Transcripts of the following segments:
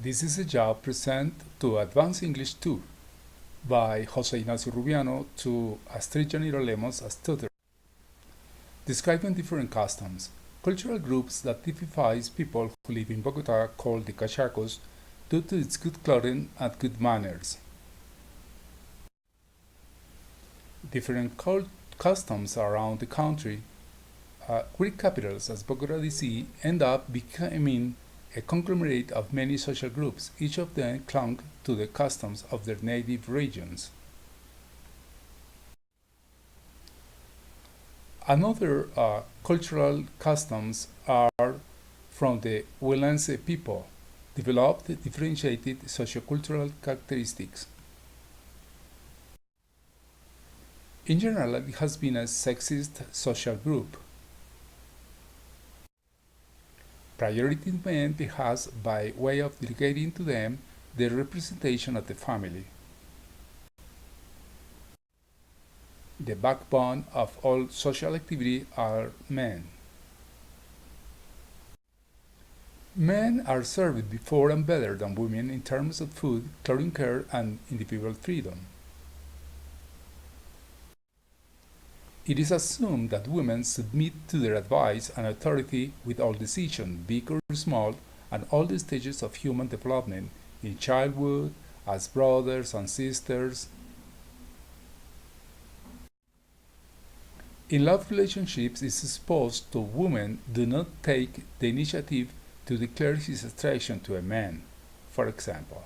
This is a job present to Advanced English 2 by Jose Ignacio Rubiano to Astrid Janiro Lemos as tutor. Describing different customs, cultural groups that typifies people who live in Bogota called the Cachacos due to its good clothing and good manners. Different customs around the country. Greek capitals as Bogota DC end up becoming a conglomerate of many social groups, each of them clung to the customs of their native regions. Another cultural customs are from the Huelense people, developed differentiated sociocultural characteristics. In general, it has been a sexist social group. Priority to men perhaps by way of delegating to them the representation of the family. The backbone of all social activity are men. Men are served before and better than women in terms of food, clothing care, and individual freedom. It is assumed that women submit to their advice and authority with all decisions, big or small, and all the stages of human development, in childhood, as brothers and sisters. In love relationships, it is supposed that women do not take the initiative to declare his attraction to a man, for example.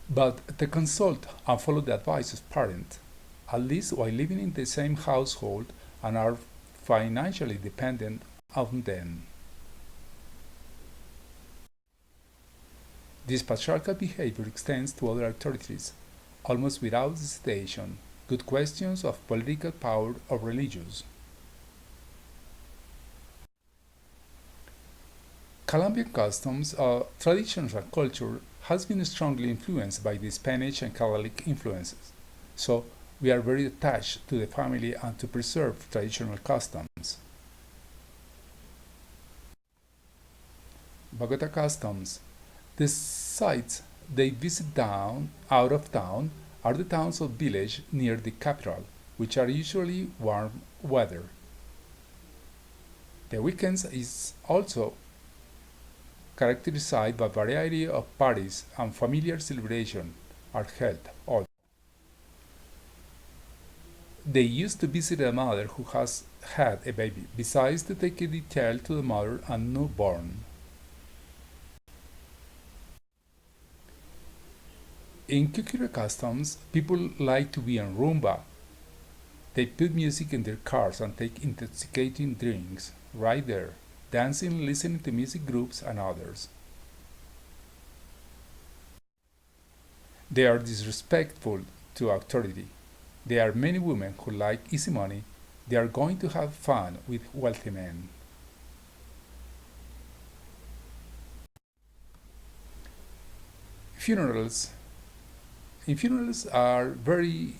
But to consult and follow the advice of parents, at least while living in the same household and are financially dependent on them. This patriarchal behavior extends to other authorities, almost without hesitation, good questions of political power or religious. Colombian customs, traditions, and culture has been strongly influenced by the Spanish and Catholic influences, so we are very attached to the family and to preserve traditional customs. Bogota customs. The sites they visit out of town are the towns or villages near the capital, which are usually warm weather. The weekends is also characterized by a variety of parties and familiar celebrations are held also. They used to visit a mother who has had a baby, besides to take a detail to the mother and newborn. In Kukure customs, people like to be on rumba. They put music in their cars and take intoxicating drinks right there, dancing, listening to music groups and others. They are disrespectful to authority. There are many women who like easy money. They are going to have fun with wealthy men. Funerals. In funerals are very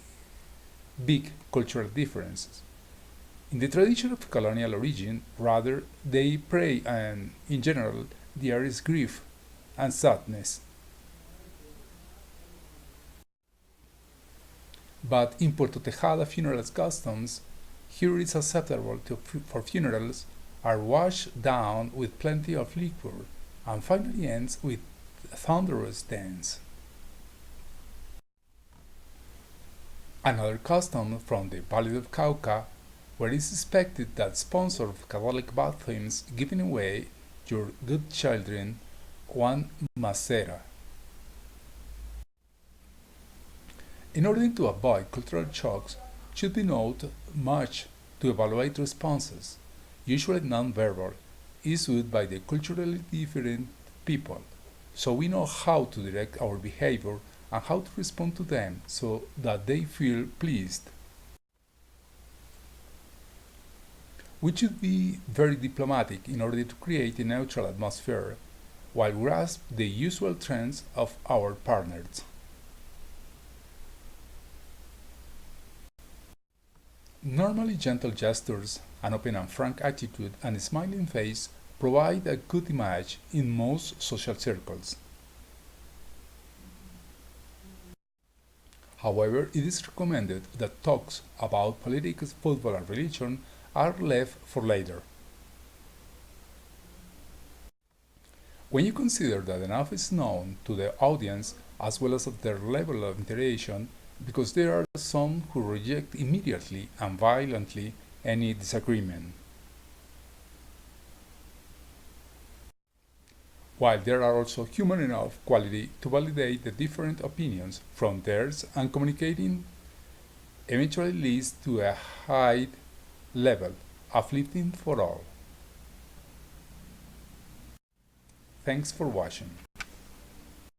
big cultural differences. In the tradition of colonial origin, rather, they pray and, in general, there is grief and sadness. But in Puerto Tejada funeral customs, here it is acceptable for funerals are washed down with plenty of liquor and finally ends with a thunderous dance. Another custom from the Valley of Cauca, where it is expected that sponsor of Catholic bathrooms giving away your good children one macera. In order to avoid cultural shocks, should be noted much to evaluate responses, usually non-verbal, issued by the culturally different people, so we know how to direct our behavior and how to respond to them so that they feel pleased. We should be very diplomatic in order to create a neutral atmosphere while grasp the usual trends of our partners. Normally gentle gestures, an open and frank attitude, and a smiling face provide a good image in most social circles. However, it is recommended that talks about politics, football, and religion are left for later. When you consider that enough is known to the audience as well as their level of interaction, because there are some who reject immediately and violently any disagreement, while there are also human enough quality to validate the different opinions from theirs, and communicating eventually leads to a high level, uplifting for all. Thanks for watching.